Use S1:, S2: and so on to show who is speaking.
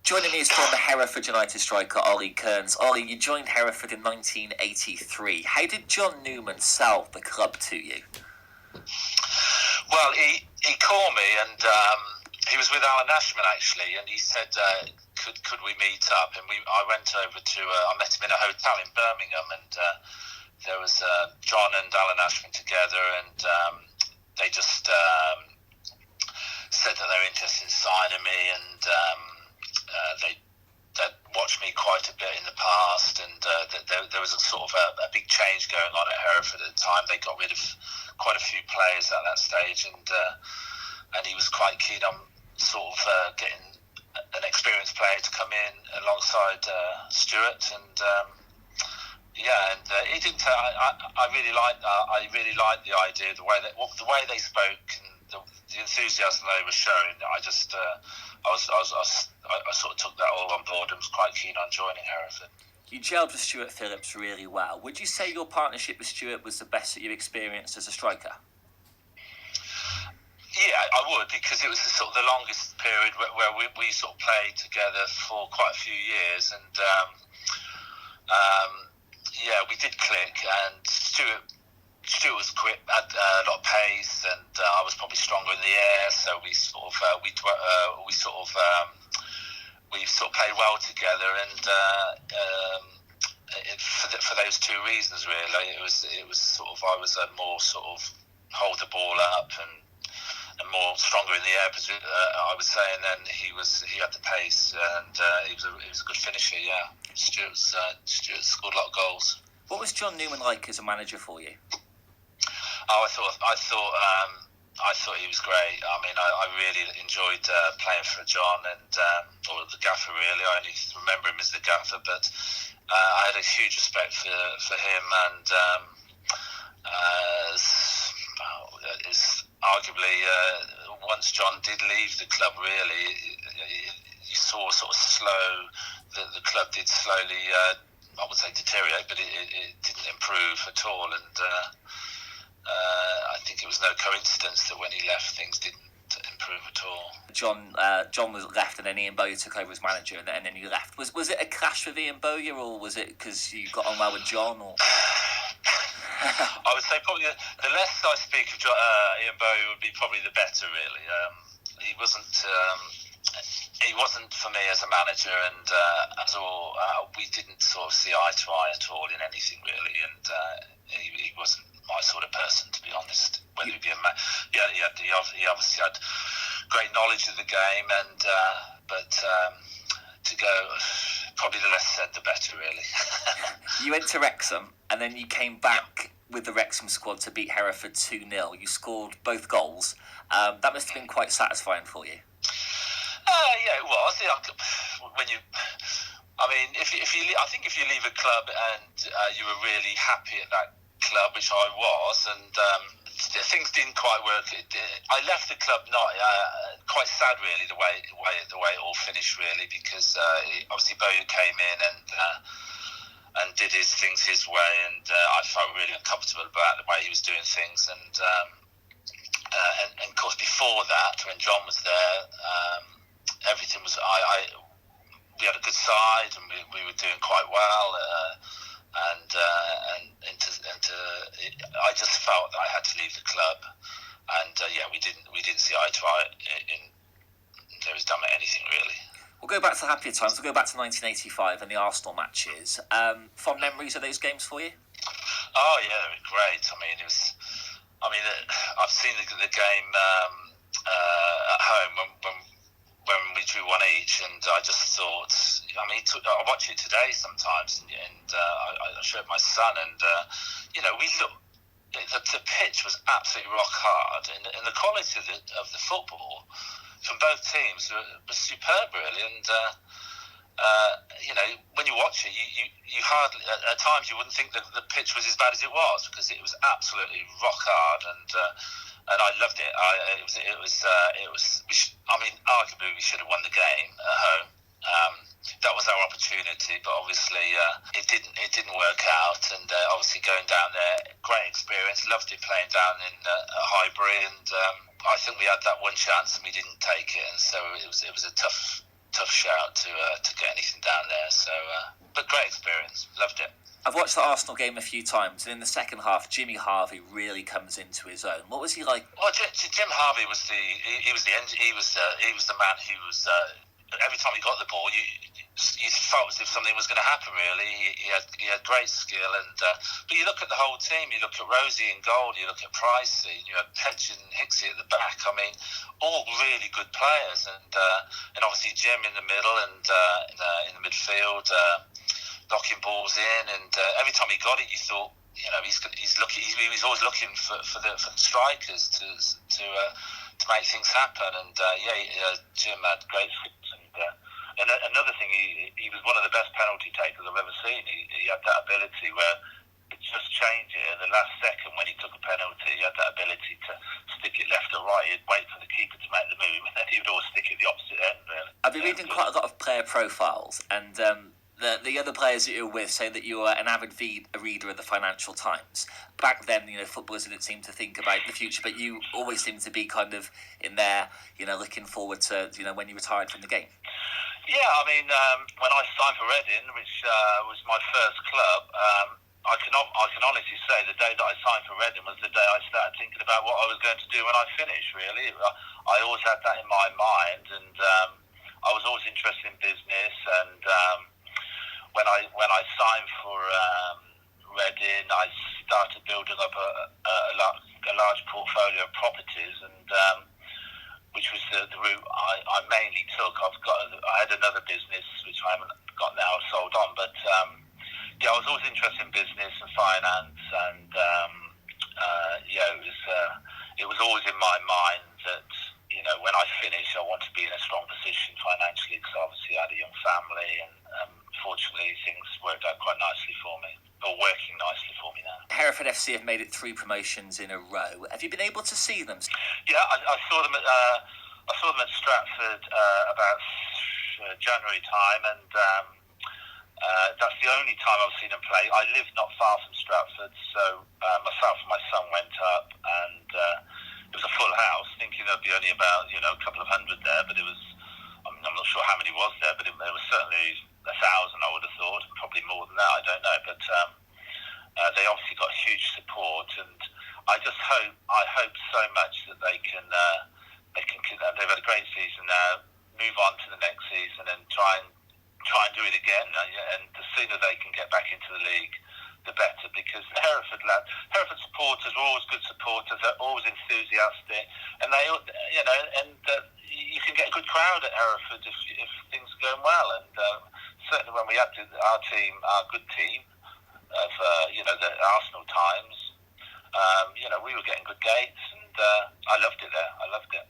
S1: Joining me is former Hereford United striker Ollie Kearns. Ollie, you joined Hereford in 1983. How did John Newman sell the club to you?
S2: Well, he called me and he was with Alan Ashman actually, and he said, could we meet up? And I went over to, I met him in a hotel in Birmingham, and there was John and Alan Ashman together, and they just said that they were interested in signing me, and they'd watched me quite a bit in the past, and there was a sort of a big change going on at Hereford at the time. They got rid of quite a few players at that stage, and he was quite keen on sort of getting an experienced player to come in alongside Stuart, and he didn't. I really liked the idea, the way they spoke, and the enthusiasm they were showing. I sort of took that all on board and was quite keen on joining Hereford.
S1: You gelled with Stuart Phillips really well. Would you say your partnership with Stuart was the best that you experienced as a striker?
S2: Yeah, I would, because it was sort of the longest period where we sort of played together for quite a few years, and we did click. And Stuart was quick, had a lot of pace, and I was probably stronger in the air. So we sort of played well together, and for those two reasons, really, it was sort of I was a more sort of hold the ball up and more stronger in the air, I would say, and then he had the pace, and he was a good finisher. Yeah, Stuart scored a lot of goals.
S1: What was John Newman like as a manager for you?
S2: Oh, I thought he was great. I mean, I really enjoyed playing for John or the gaffer. Really, I only remember him as the gaffer, but I had a huge respect for him, and arguably once John did leave the club, really, you saw sort of the club did slowly, I would say, deteriorate, but it didn't improve at all, and I think it was no coincidence that when he left, things didn't improve at all.
S1: John was left, and then Ian Bowyer took over as manager, and then he left. Was it a clash with Ian Bowyer, or was it because you got on well with John? Or
S2: I would say probably the less I speak of Ian Bowyer would be probably the better, really. He wasn't for me as a manager, and we didn't sort of see eye to eye at all in anything, really, and he wasn't my sort of person, to be honest. Whether he be a man, he obviously had great knowledge of the game, and but to go, probably the less said, the better, really.
S1: You went to Wrexham, and then you came back with the Wrexham squad to beat Hereford 2-0. You scored both goals. That must have been quite satisfying for you.
S2: Yeah, it was. I think if you leave a club and you were really happy at that club, which I was, and things didn't quite work. I left the club not quite sad, really, the way it all finished, really, because obviously Bowyer came in and did his things his way, and I felt really uncomfortable about the way he was doing things, and of course before that, when John was there, everything was we had a good side, and we were doing quite well. I just felt that I had to leave the club, and we didn't see eye to eye in there was done anything, really.
S1: We'll go back to happier times. We'll go back to 1985 and the Arsenal matches. Fond memories of those games for you?
S2: Oh yeah, they were great. I've seen the game at home when we drew one each, and I just thought, I watch it today sometimes, and I showed my son, and we looked. The pitch was absolutely rock hard, and the quality of the football from both teams was superb, really. And when you watch it, you hardly, at times you wouldn't think that the pitch was as bad as it was, because it was absolutely rock hard, and I loved it. Arguably we should have won the game at home. That was our opportunity, but obviously it didn't work out. And obviously going down there, great experience. Loved it playing down in Highbury, and I think we had that one chance and we didn't take it, and so it was a tough tough shout to get anything down there. So, but great experience, loved it.
S1: I've watched the Arsenal game a few times, and in the second half, Jimmy Harvey really comes into his own. What was he like?
S2: Well, Jim Harvey was the man who was every time he got the ball, you felt as if something was going to happen. Really, he had great skill, and but you look at the whole team. You look at Rosie in goal. You look at Pricey. You had Hedge and Hicksy at the back. I mean, all really good players, and obviously Jim in the middle and in the midfield. Knocking balls in, and every time he got it, you thought, you know, he's looking. He was always looking for the strikers to make things happen. And Jim had great skills. And another thing, he was one of the best penalty takers I've ever seen. He had that ability where it just changed it at the last second when he took a penalty. He had that ability to stick it left or right. He'd wait for the keeper to make the move, and then he would always stick it the opposite end. Really.
S1: I've been reading quite a lot of player profiles, and the other players that you're with say that you are an avid reader of the Financial Times. Back then, you know, footballers didn't seem to think about the future, but you always seem to be kind of in there, you know, looking forward to, you know, when you retired from the game.
S2: Yeah, I mean, when I signed for Reading, which was my first club, I can honestly say the day that I signed for Reading was the day I started thinking about what I was going to do when I finished. Really, I always had that in my mind, and I was always interested in business. And when I signed for Reading, I started building up a large portfolio of properties, and which was the route I mainly took. I had another business which I haven't got now sold on, but I was always interested in business and finance, and it was always in my mind that, you know, when I finish, I want to be in a strong position financially, because obviously I had a young family, and fortunately things worked out quite nicely for me, or working nicely for me now.
S1: Hereford FC have made it 3 promotions in a row. Have you been able to see them?
S2: Yeah, I saw them at Stratford about January time, and that's the only time I've seen them play. I live not far from Stratford, so myself and my son went up, and it was a full house, thinking there'd be only about, you know, a couple of hundred there, but it was, I'm not sure how many was there, but there was certainly 1,000, I would have thought, and probably more than that, I don't know, but they obviously got huge support, and I hope so much that they've had a great season now, move on to the next season, and try and do it again. And the sooner they can get back into the league, the better, because the Hereford supporters are always good supporters. They're always enthusiastic, and they, you know, and you can get a good crowd at Hereford if things are going well. And certainly when we had our good team of the Arsenal times, you know, we were getting good gates, and I loved it there. I loved it.